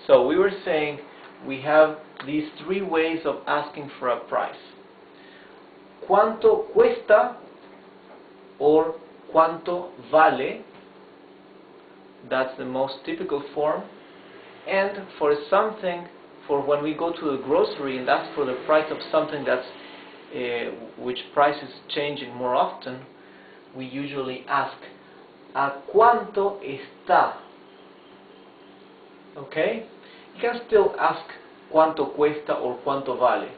So we were saying we have these three ways of asking for a price. ¿Cuánto cuesta? Or ¿cuánto vale? That's the most typical form. And for something, for when we go to the grocery and ask for the price of something that's which price is changing more often, we usually ask ¿a cuánto está? Okay? You can still ask ¿cuánto cuesta? Or ¿cuánto vale?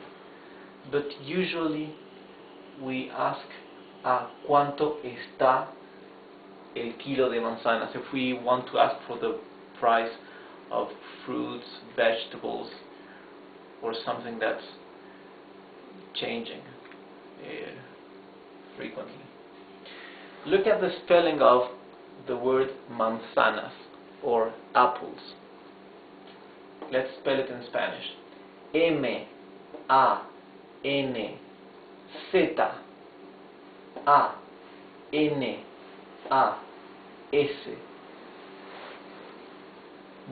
But usually we ask ¿a cuánto está el kilo de manzanas? If we want to ask for the price of fruits, vegetables, or something that's changing frequently. Look at the spelling of the word manzanas, or apples. Let's spell it in Spanish. M-A-N-Z-A-N-A-S.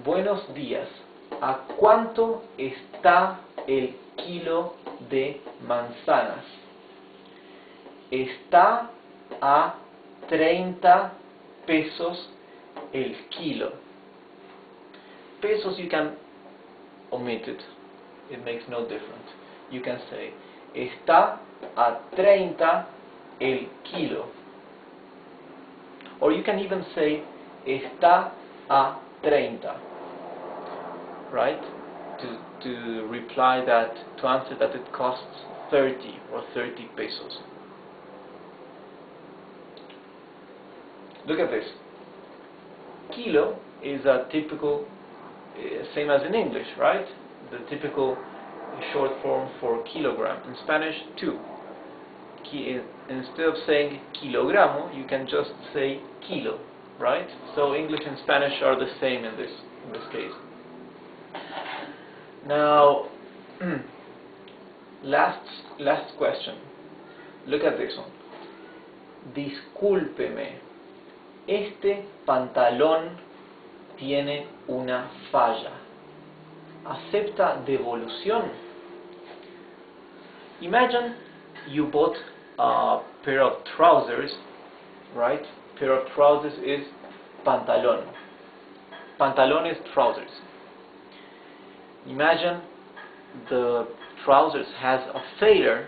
Buenos días. ¿A cuánto está el kilo de manzanas? Está a 30 pesos el kilo. Pesos you can omit it. It makes no difference. You can say está a 30 el kilo. Or you can even say está a 30. Right? To reply that, to answer that it costs 30 or 30 pesos. Look at this. Kilo is a typical, same as in English, right? The typical short form for kilogram. In Spanish, too. Instead of saying kilogramo, you can just say kilo, right? So English and Spanish are the same in this case. Now, last question. Look at this one. Discúlpeme, este pantalón tiene una falla. ¿Acepta devolución? Imagine you bought a pair of trousers, right? Pair of trousers is pantalón. Pantalón is trousers. Imagine the trousers has a failure.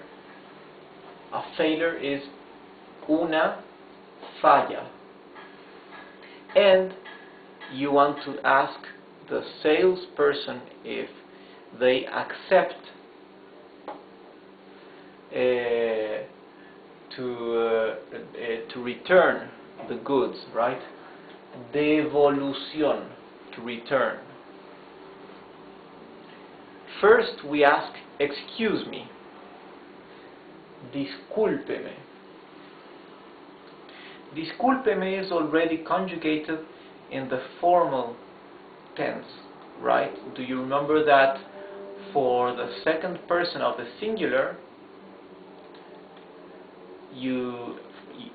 A failure is una falla. And you want to ask the salesperson if they accept to return the goods, right? Devolución, to return. First we ask, excuse me, discúlpeme. Discúlpeme is already conjugated in the formal tense, right? Do you remember that for the second person of the singular,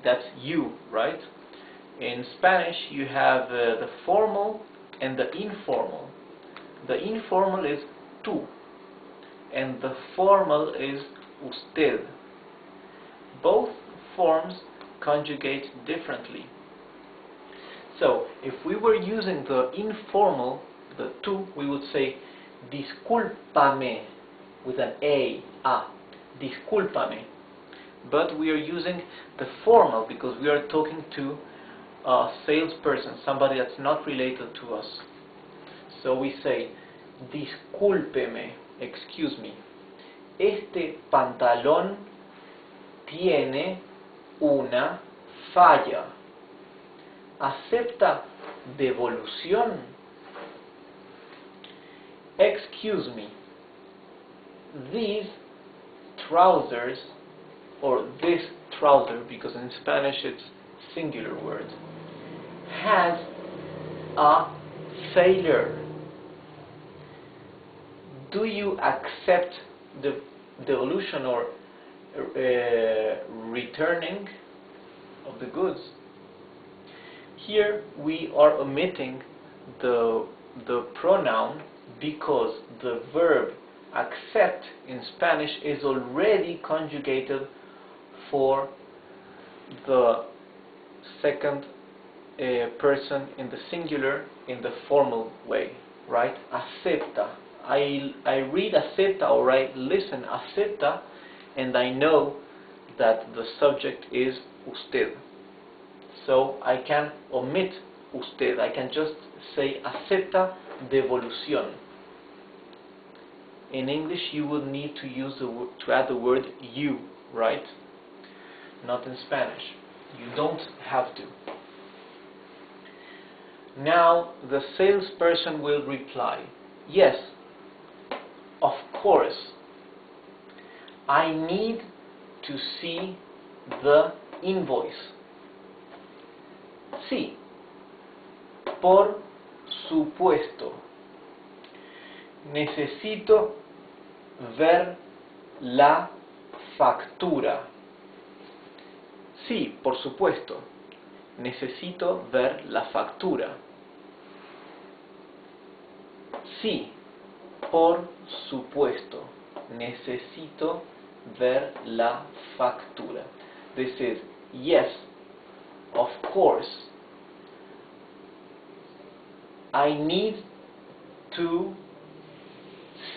that's you, right? In Spanish you have the formal and the informal. The informal is tú, and the formal is usted. Both forms conjugate differently. So, if we were using the informal, the tú, we would say discúlpame with an a, discúlpame. But we are using the formal because we are talking to a salesperson, somebody that's not related to us. So we say, discúlpeme, excuse me, este pantalón tiene una falla. ¿Acepta devolución? Excuse me, these trousers, or this trouser, because in Spanish it's singular word, has a failure. Do you accept the devolution or returning of the goods? Here we are omitting the pronoun because the verb accept in Spanish is already conjugated for the second person in the singular in the formal way, right? Acepta. I read acepta, or I listen acepta, and I know that the subject is usted. So I can omit usted. I can just say acepta devolución. In English, you will need to use to add the word you, right? Not in Spanish. You don't have to. Now the salesperson will reply, yes, of course, I need to see the invoice. Sí, por supuesto. Necesito ver la factura. Sí, por supuesto. Necesito ver la factura. Sí, por supuesto. Necesito ver la factura. This is yes, of course. I need to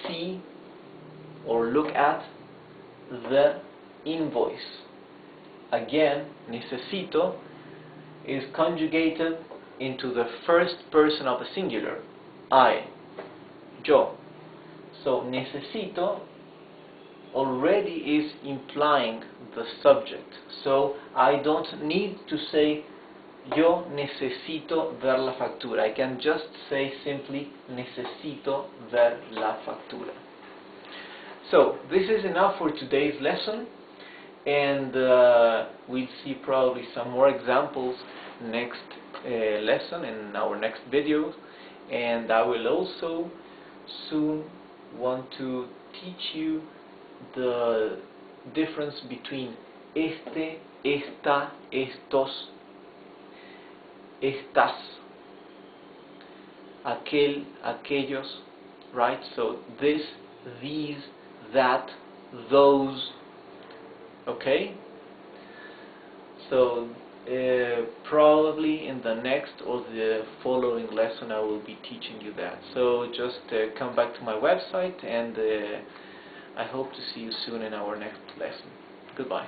see or look at the invoice. Again, necesito is conjugated into the first person of the singular, I, yo. So necesito already is implying the subject. So I don't need to say yo necesito ver la factura. I can just say simply necesito ver la factura. So this is enough for today's lesson, and we'll see probably some more examples next lesson in our next videos, and I will also soon want to teach you the difference between este, esta, estos, estas, aquel, aquellos, right? So this, these, that, those, okay? So probably in the next or the following lesson I will be teaching you that. So just come back to my website, and I hope to see you soon in our next lesson. Goodbye.